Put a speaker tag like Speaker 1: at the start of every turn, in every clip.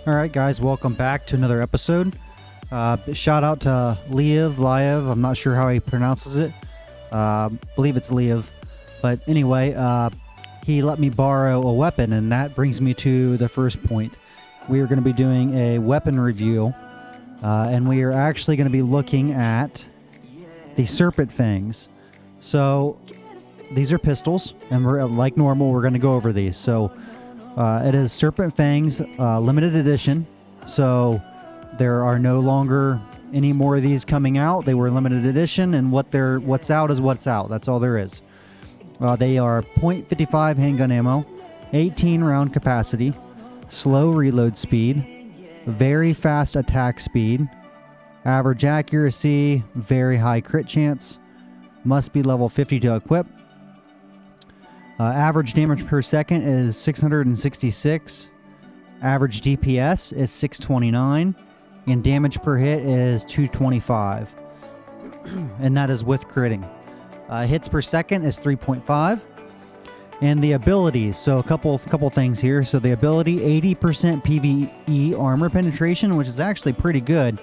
Speaker 1: Alright guys, welcome back to another episode. Shout out to Liev, I'm not sure how he pronounces it. Believe it's Liev. But anyway, he let me borrow a weapon, and that brings me to the first point. We are going to be doing a weapon review, and we are actually going to be looking at the Serpent Fangs. So these are pistols, and we're like normal, we're going to go over these. So it is Serpent Fangs limited edition. So there are no longer any more of these coming out. They were limited edition, and what's out is what's out. That's all there is. They are .55 handgun ammo, 18 round capacity, slow reload speed, very fast attack speed, average accuracy, very high crit chance, must be level 50 to equip. Average damage per second is 666. Average DPS is 629. And damage per hit is 225. And that is with critting. Hits per second is 3.5. And the abilities, so a couple things here. So the ability, 80% PvE armor penetration, which is actually pretty good,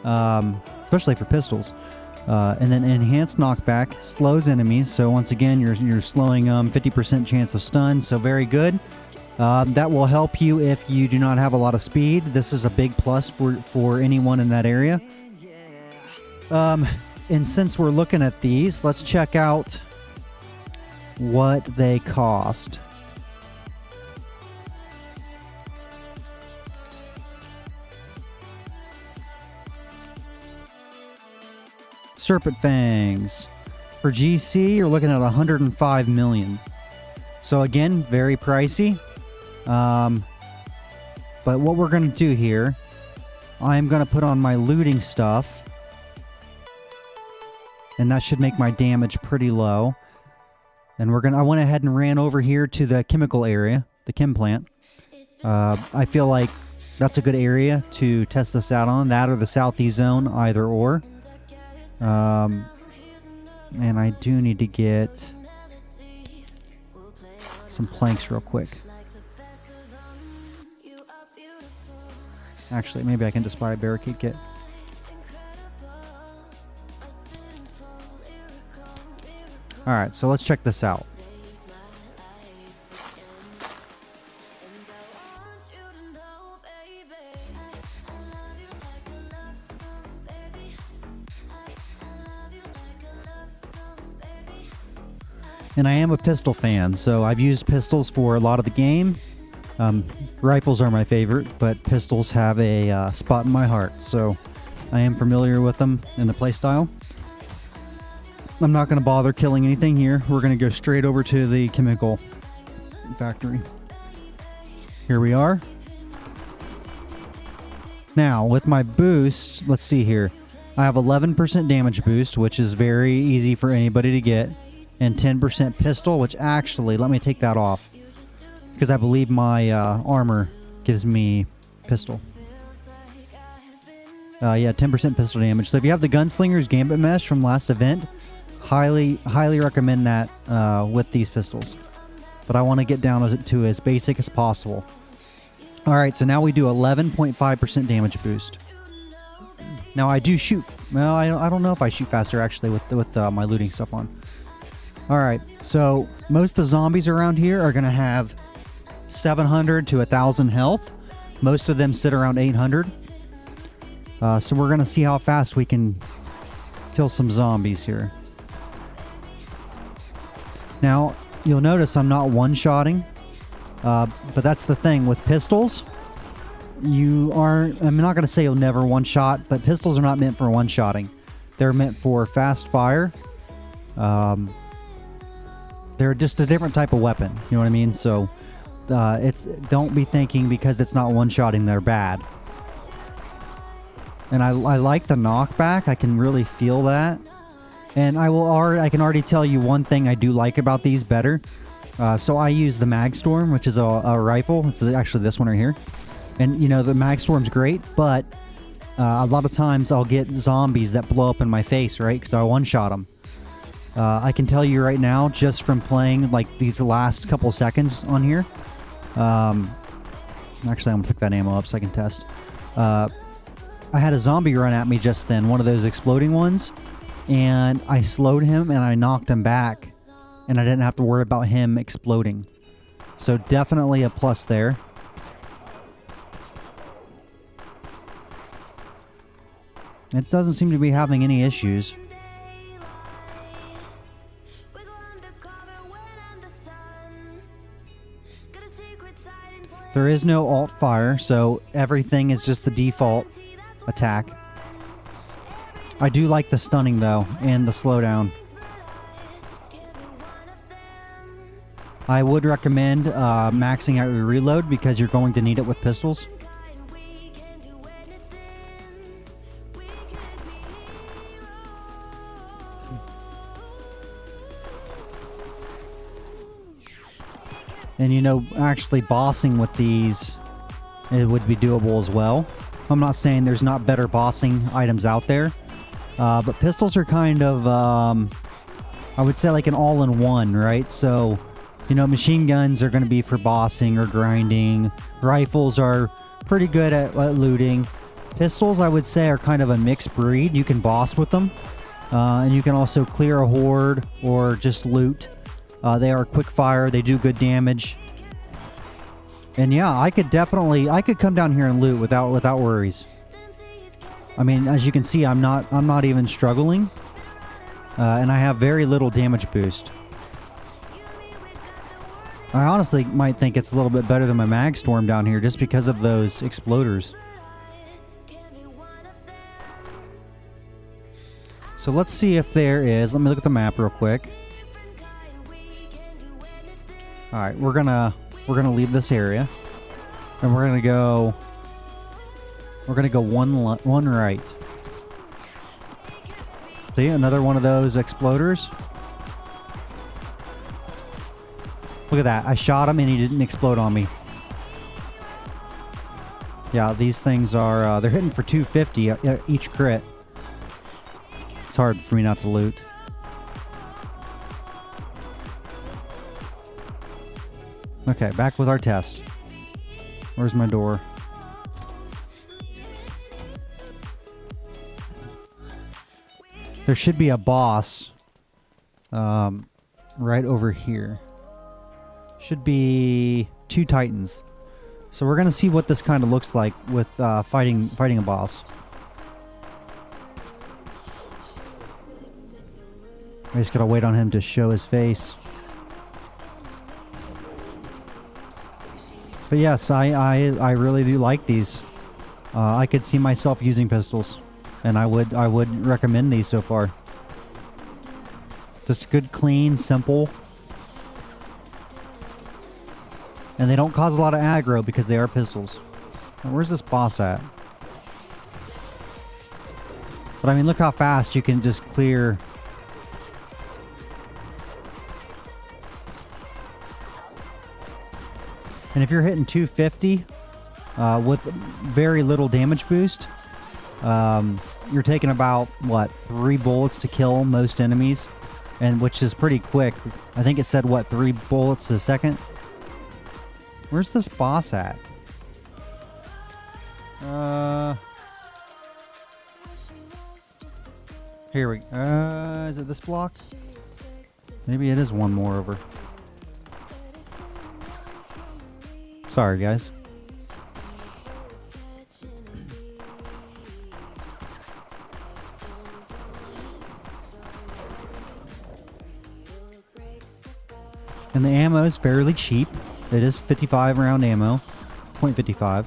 Speaker 1: especially for pistols. And then enhanced knockback, slows enemies. So once again, you're slowing 50% chance of stun, so very good. That will help you if you do not have a lot of speed. This is a big plus for anyone in that area. And since we're looking at these, let's check out what they cost. Serpent Fangs. For GC, you're looking at 105 million. So again, very pricey. But what we're going to do here, I'm going to put on my looting stuff. And that should make my damage pretty low. And I went ahead and ran over here to the chemical area, the chem plant. I feel like that's a good area to test this out on. That or the southeast zone, either or. And I do need to get some planks real quick. Actually, maybe I can just buy a barricade kit. Alright, so let's check this out. And I am a pistol fan, so I've used pistols for a lot of the game. Rifles are my favorite, but pistols have a spot in my heart, so I am familiar with them in the playstyle. I'm not going to bother killing anything here. We're going to go straight over to the chemical factory. Here we are. Now, with my boost, let's see here. I have 11% damage boost, which is very easy for anybody to get. And 10% pistol, which actually, let me take that off. Because I believe my armor gives me pistol. Yeah, 10% pistol damage. So if you have the Gunslinger's Gambit Mesh from last event, highly recommend that with these pistols. But I want to get down to as basic as possible. Alright, so now we do 11.5% damage boost. Now I do shoot... Well, I don't know if I shoot faster actually with my looting stuff on. Alright, so most of the zombies around here are going to have 700 to 1,000 health. Most of them sit around 800. So we're going to see how fast we can kill some zombies here. Now, you'll notice I'm not one-shotting. But that's the thing. With pistols, I'm not going to say you'll never one-shot, but pistols are not meant for one-shotting. They're meant for fast fire. They're just a different type of weapon. You know what I mean? So, don't be thinking because it's not one-shotting they're bad. And I like the knockback. I can really feel that. And I can already tell you one thing I do like about these better. So I use the Magstorm, which is a rifle. It's actually this one right here. And, you know, the Magstorm's great, but a lot of times I'll get zombies that blow up in my face, right? Because I one-shot them. I can tell you right now, just from playing like these last couple seconds on here, Actually, I'm gonna pick that ammo up so I can test. I had a zombie run at me just then, one of those exploding ones, and I slowed him and I knocked him back, and I didn't have to worry about him exploding. So definitely a plus there. It doesn't seem to be having any issues. There is no alt fire, so everything is just the default attack. I do like the stunning though, and the slowdown. I would recommend maxing out your reload because you're going to need it with pistols. And you know, actually bossing with these, it would be doable as well. I'm not saying there's not better bossing items out there, but pistols are kind of, I would say like an all-in-one, right? So, you know, machine guns are going to be for bossing or grinding. Rifles are pretty good at looting. Pistols, I would say, are kind of a mixed breed. You can boss with them, and you can also clear a horde or just loot. They are quick fire. They do good damage. And yeah, I could come down here and loot without worries. I mean, as you can see, I'm not even struggling, and I have very little damage boost. I honestly might think it's a little bit better than my mag storm down here just because of those exploders. So let's see if there is. Let me look at the map real quick. All right, we're gonna leave this area, and we're gonna go one right. See, another one of those exploders. Look at that! I shot him and he didn't explode on me. Yeah, these things are they're hitting for 250 each crit. It's hard for me not to loot. Okay, back with our test. Where's my door? There should be a boss right over here. Should be 2 titans. So we're gonna see what this kind of looks like with fighting a boss. I just gotta wait on him to show his face. But yes, I really do like these. I could see myself using pistols, and I would recommend these so far. Just good, clean, simple, and they don't cause a lot of aggro because they are pistols. Now, where's this boss at? But I mean, look how fast you can just clear. And if you're hitting 250 with very little damage boost, you're taking about, what, 3 bullets to kill most enemies, and which is pretty quick. I think it said, what, 3 bullets a second? Where's this boss at? Here we go. Is it this block? Maybe it is one more over. Sorry, guys. And the ammo is fairly cheap. It is 55 round ammo, .55.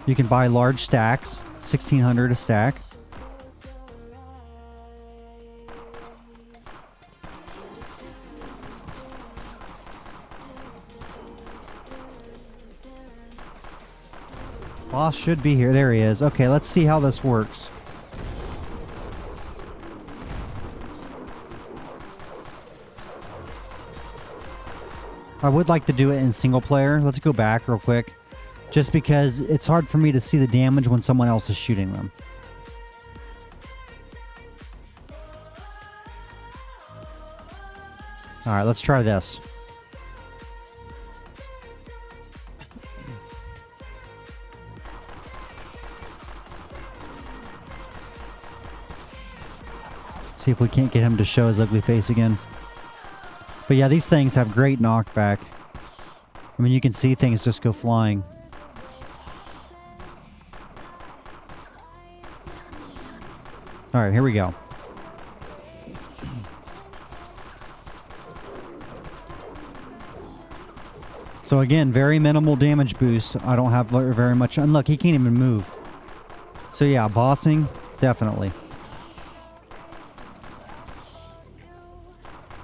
Speaker 1: You can buy large stacks, 1,600 a stack. Boss should be here. There he is. Okay, let's see how this works. I would like to do it in single player. Let's go back real quick. Just because it's hard for me to see the damage when someone else is shooting them. Alright, let's try this. See if we can't get him to show his ugly face again. But yeah, these things have great knockback. I mean, you can see things just go flying. Alright, here we go. So again, very minimal damage boost. I don't have very much. And look, he can't even move. So yeah, bossing, definitely.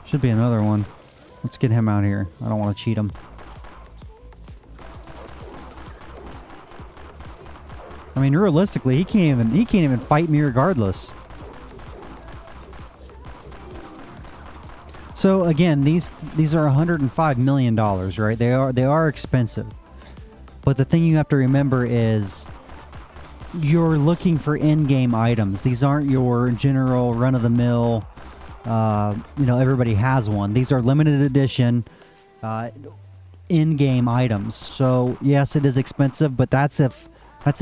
Speaker 1: Should be another one. Let's get him out here. I don't want to cheat him. I mean, realistically, he can't even fight me regardless. So again, these are $105 million, right? They are expensive. But the thing you have to remember is you're looking for in-game items. These aren't your general run-of-the-mill, you know, everybody has one. These are limited edition in-game items. So yes, it is expensive, but that's if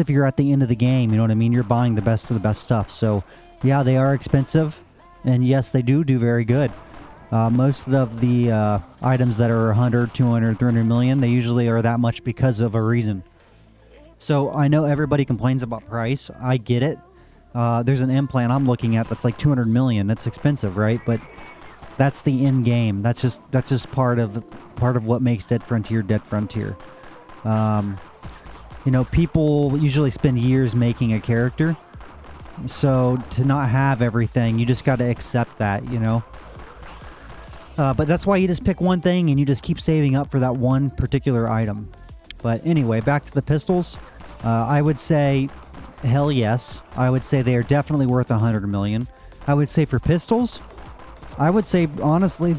Speaker 1: you're at the end of the game, you know what I mean? You're buying the best of the best stuff. So yeah, they are expensive, and yes, they do very good. Most of the items that are 100, 200, 300 million, they usually are that much because of a reason. So I know everybody complains about price. I get it. There's an implant I'm looking at that's like 200 million. That's expensive, right? But that's the end game. That's just part of what makes Dead Frontier Dead Frontier. You know, people usually spend years making a character. So to not have everything, you just got to accept that, you know. But that's why you just pick one thing and you just keep saving up for that one particular item. But anyway, back to the pistols. I would say, hell yes. I would say they are definitely worth 100 million. I would say for pistols, I would say, honestly,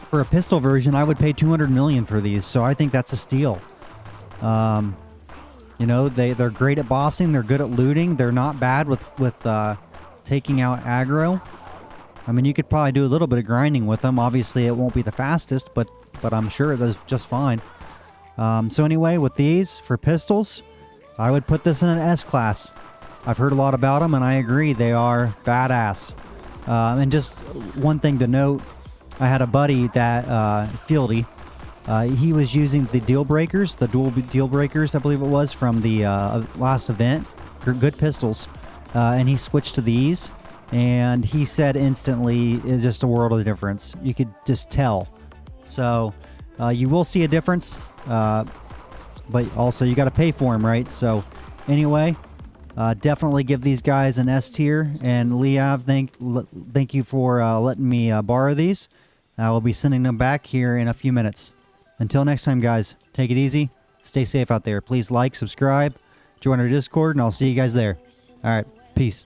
Speaker 1: for a pistol version, I would pay 200 million for these. So I think that's a steal. You know, they're great at bossing. They're good at looting. They're not bad with taking out aggro. I mean, you could probably do a little bit of grinding with them. Obviously, it won't be the fastest, but I'm sure it does just fine. So anyway, with these, for pistols, I would put this in an S class. I've heard a lot about them, and I agree. They are badass. And just one thing to note, I had a buddy that, Fieldy, he was using the deal breakers, the dual deal breakers, I believe it was, from the last event. Good pistols. And he switched to these. And he said instantly, it's just a world of difference. You could just tell. So you will see a difference, but also you got to pay for them, right? So anyway, definitely give these guys an S tier. And Liev, thank you for letting me borrow these. I will be sending them back here in a few minutes. Until next time, guys, take it easy. Stay safe out there. Please like, subscribe, join our Discord, and I'll see you guys there. All right, peace.